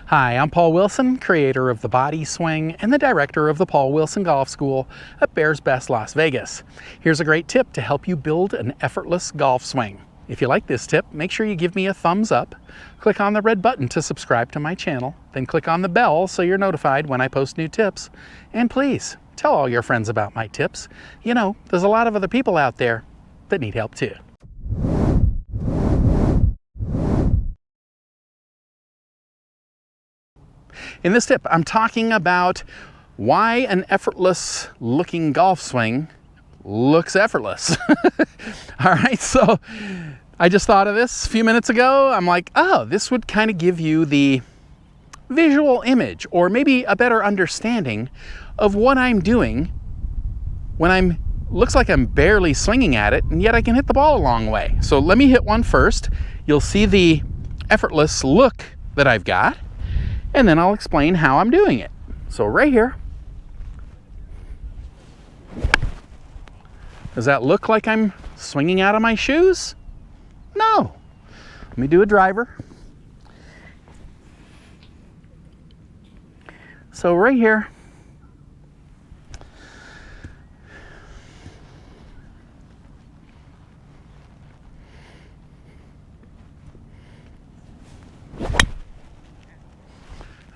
Hi, I'm Paul Wilson, creator of the Body Swing and the director of the Paul Wilson Golf School at Bears Best Las Vegas. Here's a great tip to help you build an effortless golf swing. If you like this tip, make sure you give me a thumbs up, click on the red button to subscribe to my channel, then click on the bell so you're notified when I post new tips. And please, tell all your friends about my tips. You know, there's a lot of other people out there that need help too. In this tip, I'm talking about why an effortless looking golf swing looks effortless. All right, so I just thought of this a few minutes ago. I'm like, oh, this would kind of give you the visual image or maybe a better understanding of what I'm doing when looks like I'm barely swinging at it, and yet I can hit the ball a long way. So let me hit one first. You'll see the effortless look that I've got, and then I'll explain how I'm doing it. So right here, does that look like I'm swinging out of my shoes? No. Let me do a driver. So right here,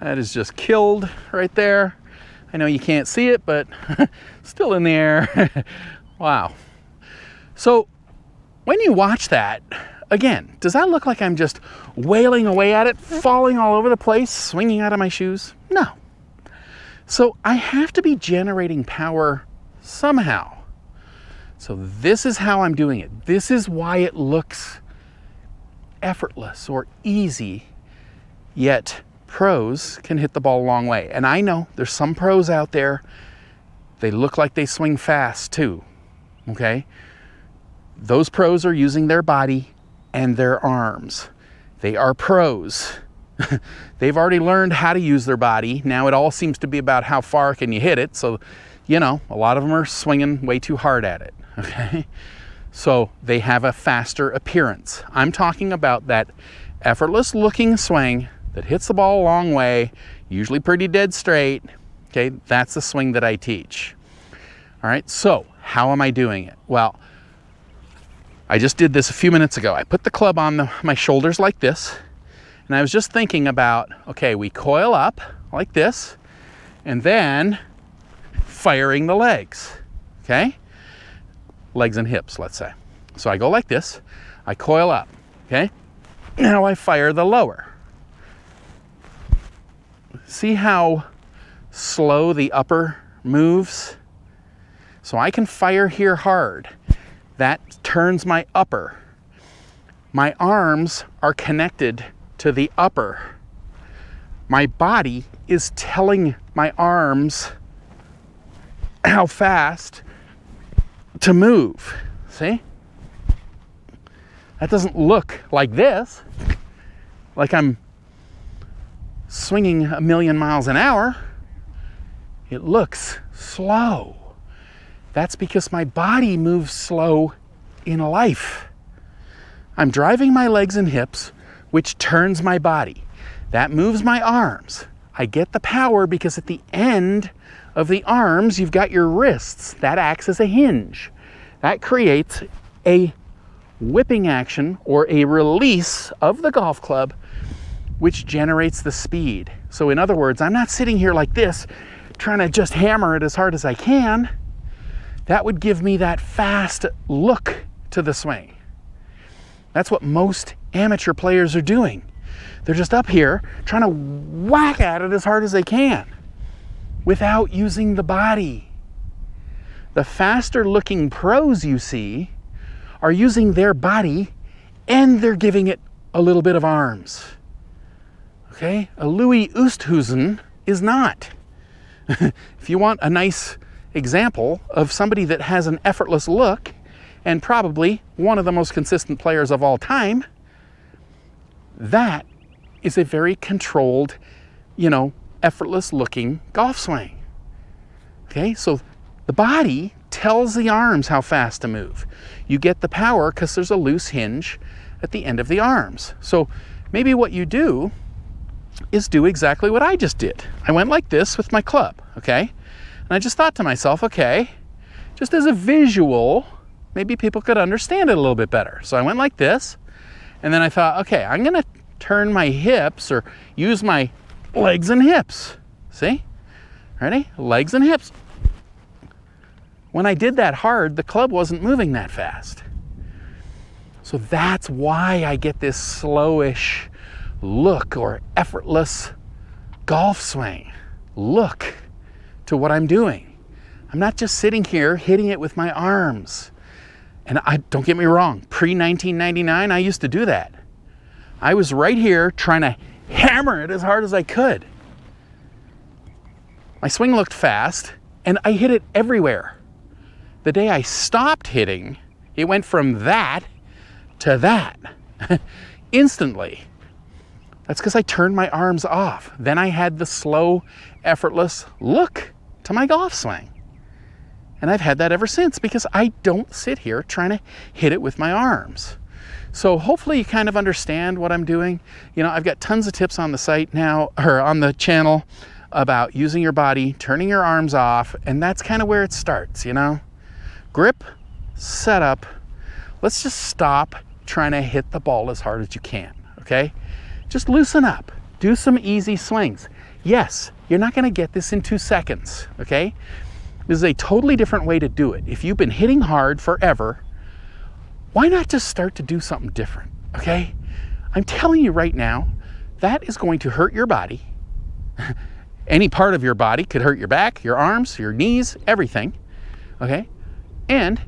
that is just killed right there. I know you can't see it, but still in the air. Wow. So when you watch that, again, does that look like I'm just wailing away at it, falling all over the place, swinging out of my shoes? No. So I have to be generating power somehow. So this is how I'm doing it. This is why it looks effortless or easy, yet pros can hit the ball a long way. And I know there's some pros out there, they look like they swing fast too, okay? Those pros are using their body and their arms. They are pros. They've already learned how to use their body. Now it all seems to be about how far can you hit it. So, you know, a lot of them are swinging way too hard at it, okay? So they have a faster appearance. I'm talking about that effortless looking swing that hits the ball a long way, usually pretty dead straight. Okay, that's the swing that I teach. All right, so how am I doing it? Well, I just did this a few minutes ago. I put the club on my shoulders like this, and I was just thinking about, okay, we coil up like this, and then firing the legs, okay? Legs and hips, let's say. So I go like this, I coil up, okay? Now I fire the lower. See how slow the upper moves? So I can fire here hard. That turns my upper. My arms are connected to the upper. My body is telling my arms how fast to move. See? That doesn't look like this, like I'm swinging 1,000,000 miles an hour. It looks slow. That's because my body moves slow in life. I'm driving my legs and hips, which turns my body. That moves my arms. I get the power because at the end of the arms, you've got your wrists. That acts as a hinge. That creates a whipping action or a release of the golf club, which generates the speed. So in other words, I'm not sitting here like this, trying to just hammer it as hard as I can. That would give me that fast look to the swing. That's what most amateur players are doing. They're just up here trying to whack at it as hard as they can without using the body. The faster looking pros you see are using their body and they're giving it a little bit of arms. Okay, a Louis Oosthuizen is not. If you want a nice example of somebody that has an effortless look and probably one of the most consistent players of all time, that is a very controlled, effortless looking golf swing. Okay, so the body tells the arms how fast to move. You get the power because there's a loose hinge at the end of the arms. So maybe what you do is do exactly what I just did. I went like this with my club, okay? And I just thought to myself, okay, just as a visual, maybe people could understand it a little bit better. So I went like this, and then I thought, okay, I'm gonna turn my hips or use my legs and hips. See? Ready? Legs and hips. When I did that hard, the club wasn't moving that fast. So that's why I get this slowish look or effortless golf swing look to what I'm doing. I'm not just sitting here hitting it with my arms. And don't get me wrong, pre-1999, I used to do that. I was right here trying to hammer it as hard as I could. My swing looked fast, and I hit it everywhere. The day I stopped hitting, it went from that to that instantly. That's because I turned my arms off. Then I had the slow, effortless look to my golf swing. And I've had that ever since because I don't sit here trying to hit it with my arms. So hopefully you kind of understand what I'm doing. You know, I've got tons of tips on the site now, or on the channel, about using your body, turning your arms off, and that's kind of where it starts, you know? Grip, setup. Let's just stop trying to hit the ball as hard as you can, okay? Just loosen up. Do some easy swings. Yes, you're not going to get this in 2 seconds, okay? This is a totally different way to do it. If you've been hitting hard forever, why not just start to do something different, okay? I'm telling you right now, that is going to hurt your body. Any part of your body could hurt your back, your arms, your knees, everything, okay? And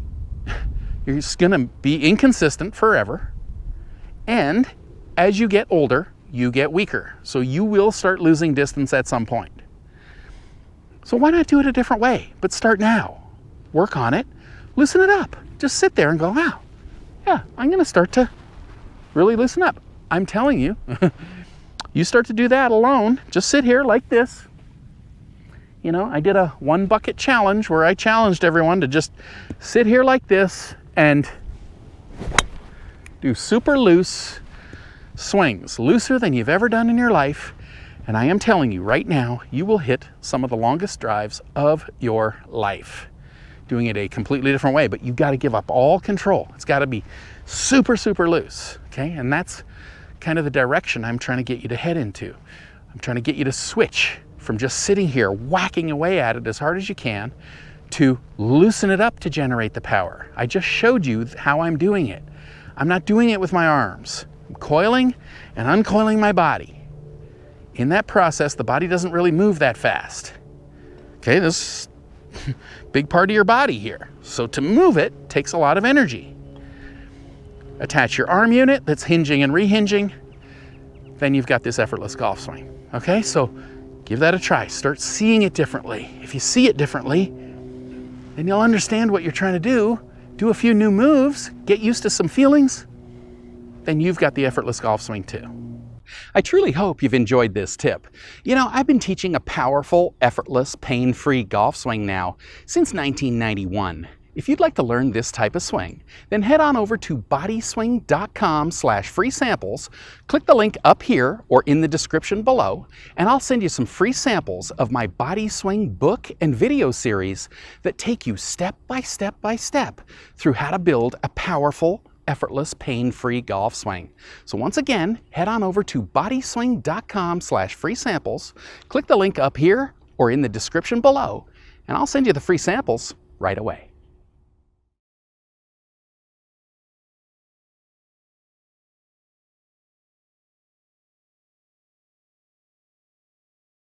you're just going to be inconsistent forever. And as you get older, you get weaker. So you will start losing distance at some point. So why not do it a different way? But start now. Work on it. Loosen it up. Just sit there and go, wow, yeah, I'm going to start to really loosen up. I'm telling you, you start to do that alone. Just sit here like this. You know, I did a 1 bucket challenge where I challenged everyone to just sit here like this and do super loose swings, looser than you've ever done in your life. And I am telling you right now, you will hit some of the longest drives of your life doing it a completely different way, but you've got to give up all control. It's got to be super, super loose, okay? And that's kind of the direction I'm trying to get you to head into. I'm trying to get you to switch from just sitting here whacking away at it as hard as you can to loosen it up to generate the power. I just showed you how I'm doing it. I'm not doing it with my arms. I'm coiling and uncoiling my body. In that process, the body doesn't really move that fast. Okay, this is a big part of your body here. So to move it takes a lot of energy. Attach your arm unit that's hinging and rehinging. Then you've got this effortless golf swing. Okay, so give that a try. Start seeing it differently. If you see it differently, then you'll understand what you're trying to do. Do a few new moves, get used to some feelings, then you've got the effortless golf swing too. I truly hope you've enjoyed this tip. You know, I've been teaching a powerful, effortless, pain-free golf swing now since 1991. If you'd like to learn this type of swing, then head on over to bodyswing.com/free samples, click the link up here or in the description below, and I'll send you some free samples of my Body Swing book and video series that take you step by step by step through how to build a powerful, effortless, pain-free golf swing. So once again, head on over to bodyswing.com/free samples, click the link up here or in the description below, and I'll send you the free samples right away.